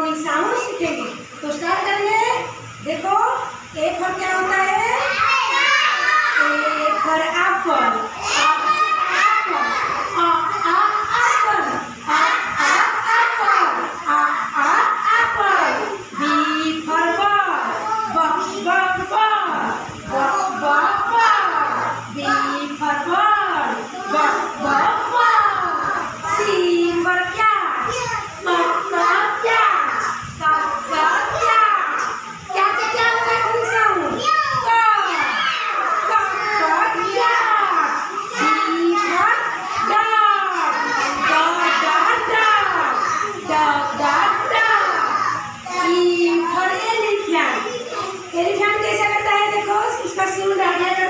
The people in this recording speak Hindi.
अभी साउंड सीखेंगे। तो स्टार्ट करेंगे। देखो ए फॉर क्या होता है? A for Apple. एलिफेंट कैसा करता है? देखो इसका सिर उड़ा दिया।